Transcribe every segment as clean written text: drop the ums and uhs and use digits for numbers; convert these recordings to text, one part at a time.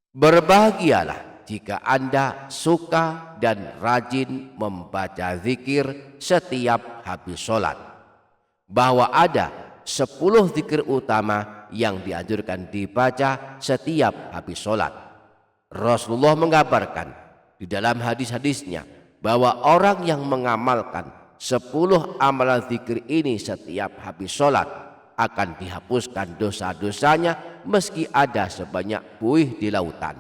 Berbahagialah jika Anda suka dan rajin membaca zikir setiap habis sholat. Bahwa ada 10 zikir utama yang dianjurkan dibaca setiap habis sholat. Rasulullah mengabarkan di dalam hadis-hadisnya bahwa orang yang mengamalkan 10 amalan zikir ini setiap habis sholat akan dihapuskan dosa-dosanya meski ada sebanyak buih di lautan.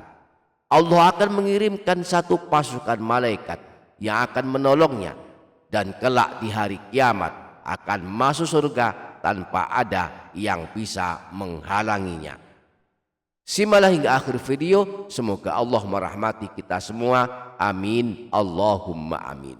Allah akan mengirimkan satu pasukan malaikat yang akan menolongnya dan kelak di hari kiamat akan masuk surga tanpa ada yang bisa menghalanginya. Simaklah hingga akhir video, semoga Allah merahmati kita semua. Amin, Allahumma amin.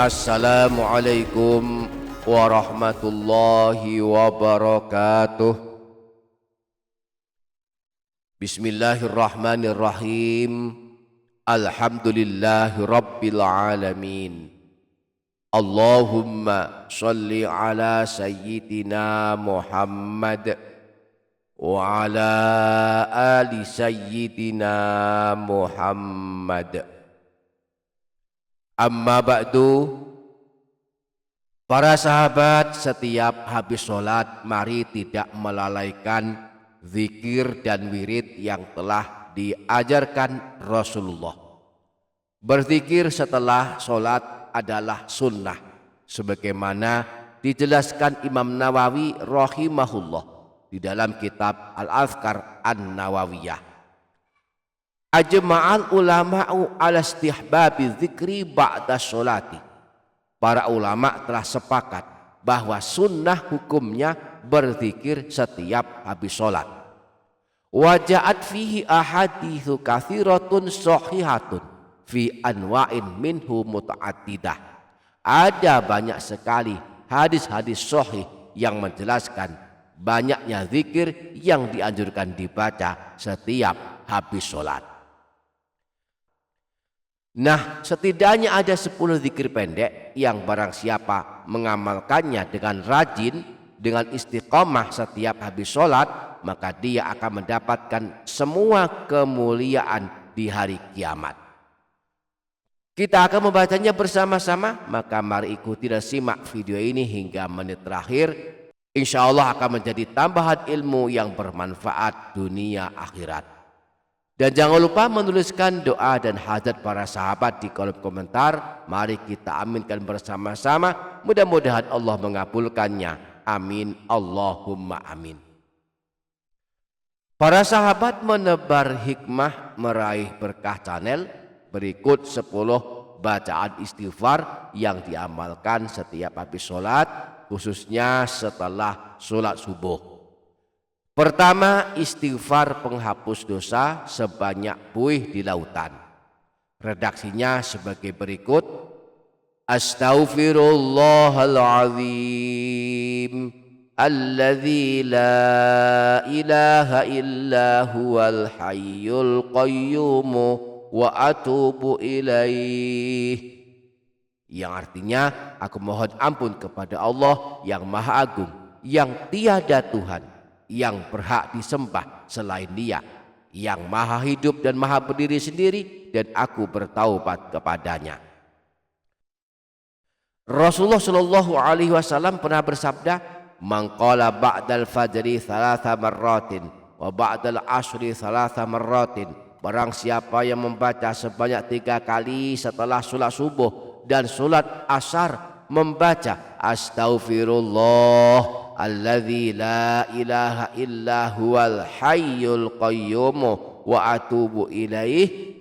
Assalamualaikum warahmatullahi wabarakatuh. Bismillahirrahmanirrahim. Alhamdulillahi rabbil alamin. Allahumma sholli ala sayyidina Muhammad wa ala ali sayyidina Muhammad. Amma ba'du. Para sahabat, setiap habis sholat mari tidak melalaikan zikir dan wirid yang telah diajarkan Rasulullah. Berzikir setelah sholat adalah sunnah, sebagaimana dijelaskan Imam Nawawi rahimahullah di dalam kitab Al-Azkar An-Nawawiyah. Ajma'al ulama'u ala istihbabi dzikri ba'da sholati. Para ulama telah sepakat bahwa sunnah hukumnya berzikir setiap habis sholat. Waja'at fihi ahaditsu katsiratun shahihatun fi anwa'in minhu muta'addidah. Ada banyak sekali hadis-hadis sahih yang menjelaskan banyaknya zikir yang dianjurkan dibaca setiap habis sholat. Nah, setidaknya ada 10 zikir pendek yang barang siapa mengamalkannya dengan rajin, dengan istiqomah setiap habis sholat, maka dia akan mendapatkan semua kemuliaan di hari kiamat. Kita akan membacanya bersama-sama, maka mari ikuti dan simak video ini hingga menit terakhir. Insya Allah akan menjadi tambahan ilmu yang bermanfaat dunia akhirat. Dan jangan lupa menuliskan doa dan hajat para sahabat di kolom komentar. Mari kita aminkan bersama-sama. Mudah-mudahan Allah mengabulkannya. Amin, Allahumma amin. Para sahabat menebar hikmah meraih berkah channel. Berikut 10 bacaan istighfar yang diamalkan setiap habis sholat, khususnya setelah sholat subuh. Pertama, istighfar penghapus dosa sebanyak buih di lautan. Redaksinya sebagai berikut. Astaghfirullahaladzim alladzi la ilaha illa huwal hayyul qayyum wa atubu ilaih. Yang artinya, aku mohon ampun kepada Allah yang Maha Agung, yang tiada Tuhan yang berhak disembah selain Dia, yang maha hidup dan maha berdiri sendiri, dan aku bertaubat kepadanya. Rasulullah Shallallahu Alaihi Wasallam pernah bersabda, "Man qala ba'dal fajri thalatha marratin wa ba'dal ashri thalatha marratin." Barang siapa yang membaca sebanyak 3 kali setelah sholat subuh dan sholat asar, membaca astaghfirullah alladzi la ilaha illa huwal hayyul qayyum wa atubu ilaih,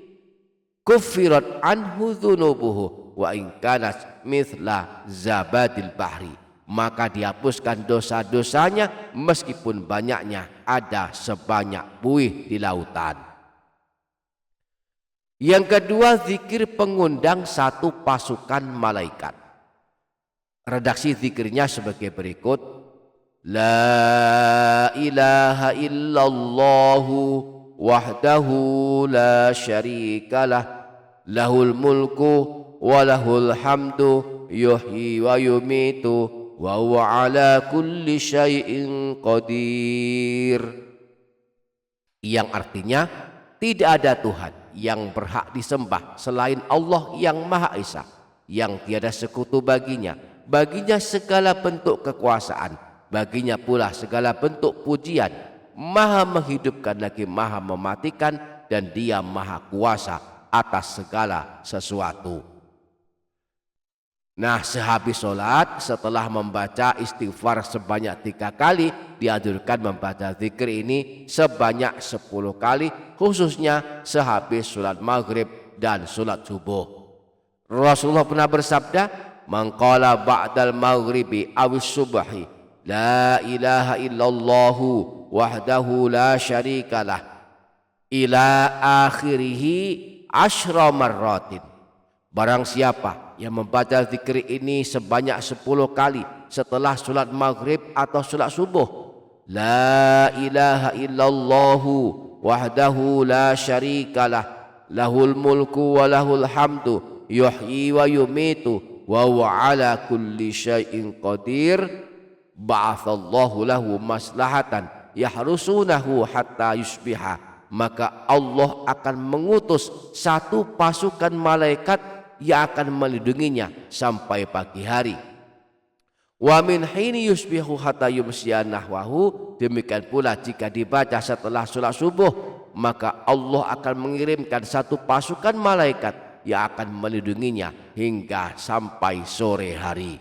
kuffirat anhu dzunubuhu wa in kanat mithla zabadil bahri. Maka dihapuskan dosa-dosanya meskipun banyaknya ada sebanyak buih di lautan. Yang kedua, zikir pengundang satu pasukan malaikat. Redaksi zikirnya sebagai berikut: La ilaha illallahu wahdahu la syarikalah, lahul mulku wa lahul hamdu, yuhyi wa yumitu, wa huwa ala kulli syai'in qadir. Yang artinya, tidak ada Tuhan yang berhak disembah selain Allah yang Maha Esa, yang tiada sekutu baginya. Baginya segala bentuk kekuasaan, baginya pula segala bentuk pujian. Maha menghidupkan lagi maha mematikan, dan Dia maha kuasa atas segala sesuatu. Nah, sehabis sholat, setelah membaca istighfar sebanyak 3 kali, dianjurkan membaca zikir ini sebanyak 10 kali, khususnya sehabis sholat maghrib dan sholat subuh. Rasulullah pernah bersabda, "Man qala ba'dal maghribi awis subhi la ilaha illallahu wahdahu la syarikalah ila akhirihi asyra marratin." Barang siapa yang membaca zikir ini sebanyak 10 kali setelah sholat maghrib atau sholat subuh, la ilaha illallahu wahdahu la syarikalah, lahul mulku wa lahul hamdu, yuhyi wa yumitu, wa huwa ala kulli syai'in qadir, ba'athallahu lahu maslahatan yahrusunahu hatta yusbiha. Maka Allah akan mengutus satu pasukan malaikat yang akan melindunginya sampai pagi hari. Wa min hini yusbihu hatta yumsiya nahwahu. Demikian pula jika dibaca setelah sholat subuh, maka Allah akan mengirimkan satu pasukan malaikat yang akan melindunginya hingga sampai sore hari.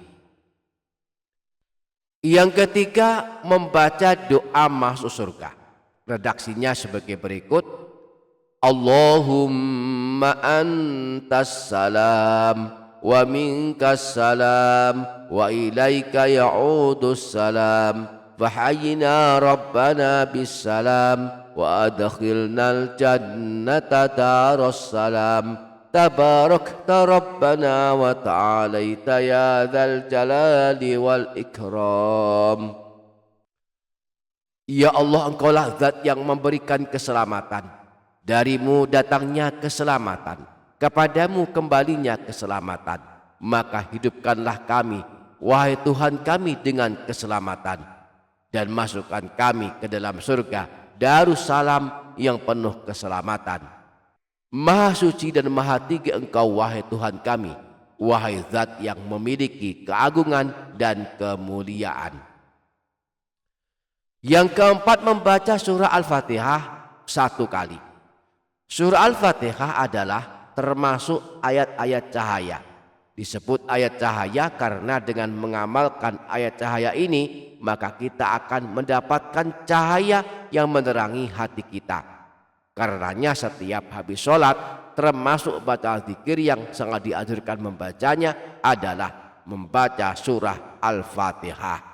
Yang ketiga, membaca doa masuk surga. Redaksinya sebagai berikut: Allahumma antas salam wa minkas salam wa ilaika ya'udus salam, fahayyina rabbana bis salam wa adkhilnal jannata daras salam, tabarakta rabbana wa ta'alaita ya dzal jalali wal ikram. Ya Allah, Engkaulah zat yang memberikan keselamatan. Darimu datangnya keselamatan, kepadamu kembalinya keselamatan. Maka hidupkanlah kami, wahai Tuhan kami, dengan keselamatan, dan masukkan kami ke dalam surga Darussalam yang penuh keselamatan. Maha suci dan maha tinggi Engkau, wahai Tuhan kami, wahai zat yang memiliki keagungan dan kemuliaan. Yang keempat, membaca surah Al-Fatihah 1 kali. Surah Al-Fatihah adalah termasuk ayat-ayat cahaya. Disebut ayat cahaya karena dengan mengamalkan ayat cahaya ini, maka kita akan mendapatkan cahaya yang menerangi hati kita. Karenanya setiap habis sholat, termasuk baca zikir yang sangat dianjurkan membacanya adalah membaca surah Al-Fatihah.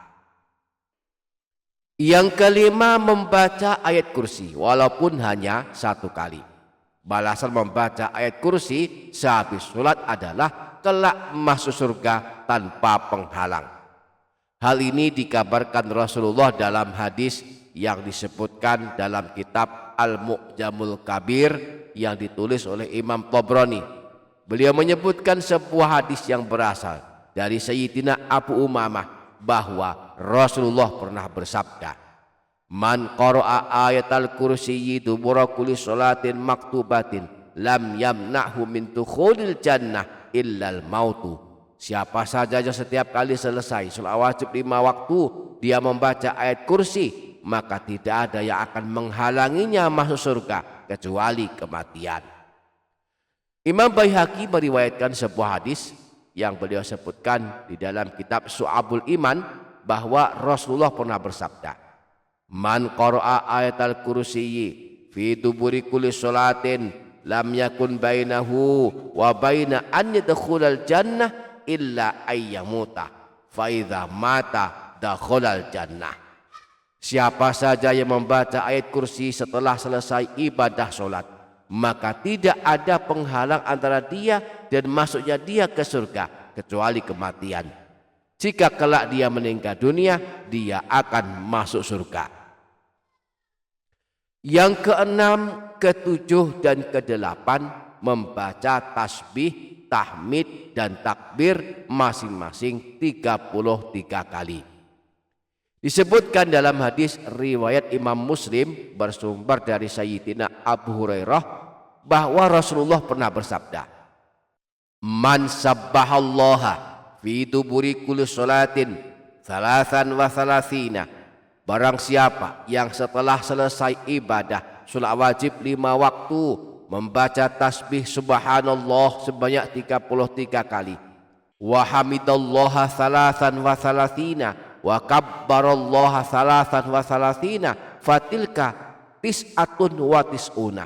Yang kelima, membaca ayat kursi walaupun hanya 1 kali. Balasan membaca ayat kursi sehabis sholat adalah kelak masuk surga tanpa penghalang. Hal ini dikabarkan Rasulullah dalam hadis yang disebutkan dalam kitab Al-Mu'jamul Kabir yang ditulis oleh Imam Tabrani. Beliau menyebutkan sebuah hadis yang berasal dari Sayyidina Abu Umamah bahwa Rasulullah pernah bersabda, "Man qara'a ayatal kursiyyi dubura kulli sholatin maktubatin lam yamna'hu min dukhulil jannah illal mautu." Siapa saja yang setiap kali selesai sholat wajib 5 waktu dia membaca ayat kursi, maka tidak ada yang akan menghalanginya masuk surga kecuali kematian. Imam Baihaqi meriwayatkan sebuah hadis yang beliau sebutkan di dalam kitab Syu'abul Iman bahwa Rasulullah pernah bersabda, "Man qara'a ayatal kursiyyi fi duburi kulli sholatin lam yakun bainahu wa baina an yadkhulal jannah illa ayyamuta fa idza mata dakhulal jannah." Siapa saja yang membaca ayat kursi setelah selesai ibadah sholat, maka tidak ada penghalang antara dia dan masuknya dia ke surga kecuali kematian. Jika kelak dia meninggal dunia, dia akan masuk surga. Yang keenam, ketujuh, dan kedelapan membaca tasbih, tahmid, dan takbir masing-masing 33 kali. Disebutkan dalam hadis riwayat Imam Muslim bersumber dari Sayyidina Abu Hurairah bahwa Rasulullah pernah bersabda, "Man sabbahallaha fi duburi kulli sholatin thalathan wa thalathina." Barang siapa yang setelah selesai ibadah sholat wajib 5 waktu membaca tasbih subhanallah sebanyak 33 kali, wa hamidallaha thalathan wa thalathina, wa kabbarallaha thalathan wa thalathina, fatilka tis'atun wa tis'una.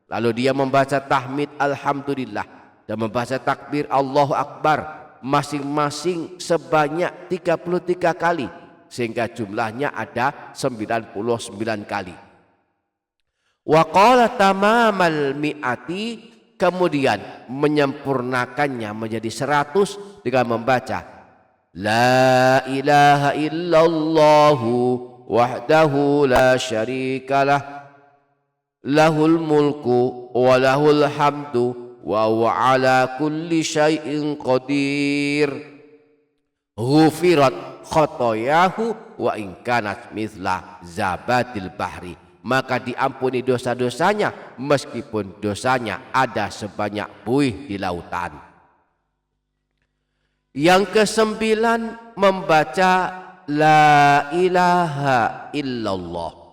Lalu dia membaca tahmid alhamdulillah dan membaca takbir Allahu Akbar masing-masing sebanyak 33 kali, sehingga jumlahnya ada 99 kali. Wa qala tamamal mi'ati, kemudian menyempurnakannya menjadi 100 dengan membaca la ilaha illallahu wahdahu la syarikalah lahul mulku wa lahul hamdu wa huwa ala kulli syai'in qadir, ghufirat khotoyahu wa in kanat mithla zabadil bahri, maka diampuni dosa-dosanya meskipun dosanya ada sebanyak buih di lautan. Yang kesembilan, membaca la ilaha illallah.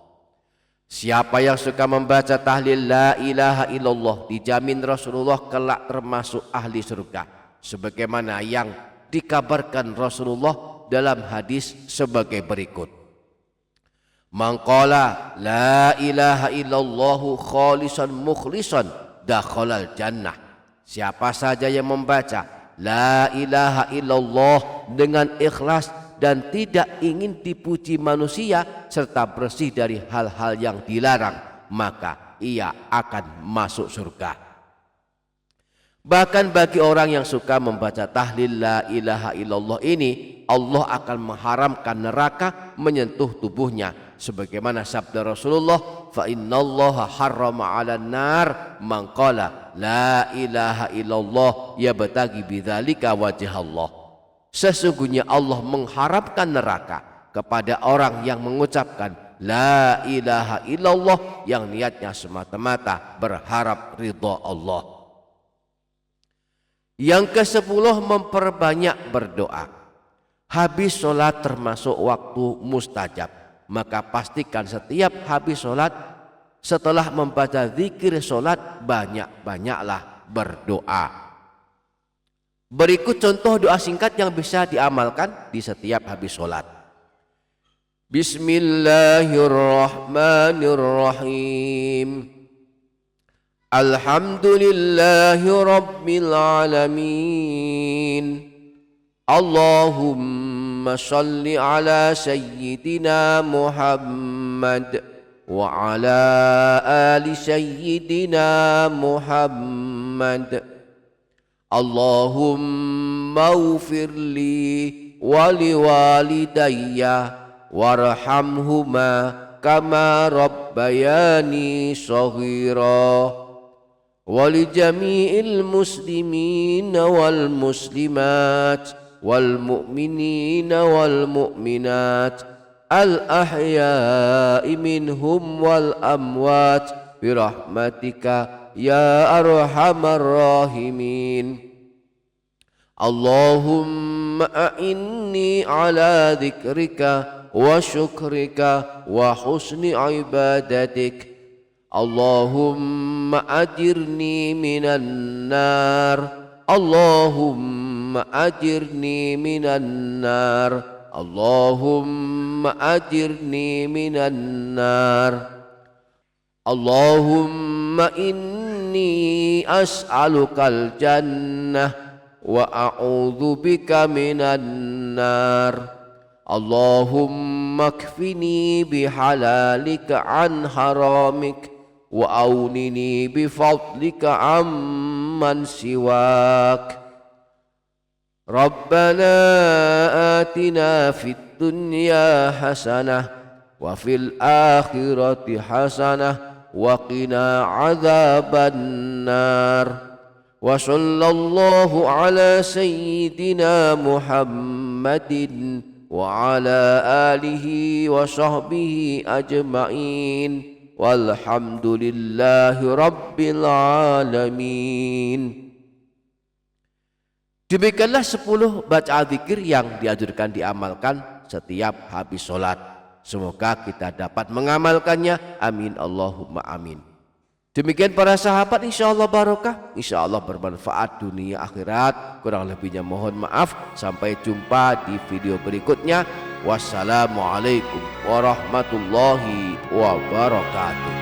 Siapa yang suka membaca tahlil la ilaha illallah dijamin Rasulullah kelak termasuk ahli surga, sebagaimana yang dikabarkan Rasulullah dalam hadis sebagai berikut. Man qala la ilaha illallahu khalisan mukhlisan dakhalal jannah. Siapa saja yang membaca la ilaha illallah dengan ikhlas dan tidak ingin dipuji manusia serta bersih dari hal-hal yang dilarang, maka ia akan masuk surga. Bahkan bagi orang yang suka membaca tahlil la ilaha illallah ini, Allah akan mengharamkan neraka menyentuh tubuhnya, sebagaimana sabda Rasulullah, fa innallaha harrama 'alan nar man qala la ilaha illallah yabtaghi bidzalika wajhallah. Sesungguhnya Allah mengharapkan neraka kepada orang yang mengucapkan la ilaha illallah yang niatnya semata-mata berharap ridha Allah. Yang ke-10, memperbanyak berdoa. Habis sholat termasuk waktu mustajab, maka pastikan setiap habis sholat setelah membaca zikir sholat banyak-banyaklah berdoa. Berikut contoh doa singkat yang bisa diamalkan di setiap habis sholat. Bismillahirrahmanirrahim. Alhamdulillahi rabbil alamin. Allahumma salli ala sayyidina Muhammad wa ala ali sayyidina Muhammad. Allahumma ufir li wa liwalidayya warhamhuma kama rabbayani shaghira wa li jami'il muslimin wal muslimat wal mu'minin wal mu'minat al ahya'i minhum wal amwat birahmatika ya arhamar rahimin. Allahumma a'inni ala dzikrika wa syukrika wa husni ibadatik. Allahumma ajirni minan nar. Allahumma ajirni minan nar. Allahumma ajirni minan nar. Allahumma inni as'alukal jannah wa a'udzu bika minan nar. Allahumma kfini bihalalika an haramik wa aunini bifadlika amman siwak. Rabbana atina fid dunya hasanah wa fil akhirati hasanah wa qina adzaban nar. Wa sallallahu ala sayyidina Muhammadin wa ala alihi wa sahbihi ajma'in walhamdulillahi rabbil alamin. Demikianlah 10 bacaan zikir yang dianjurkan diamalkan setiap habis sholat. Semoga kita dapat mengamalkannya. Amin Allahumma amin. Demikian para sahabat, insyaallah barokah, insyaallah bermanfaat dunia akhirat. Kurang lebihnya mohon maaf. Sampai jumpa di video berikutnya. Wassalamualaikum warahmatullahi wabarakatuh.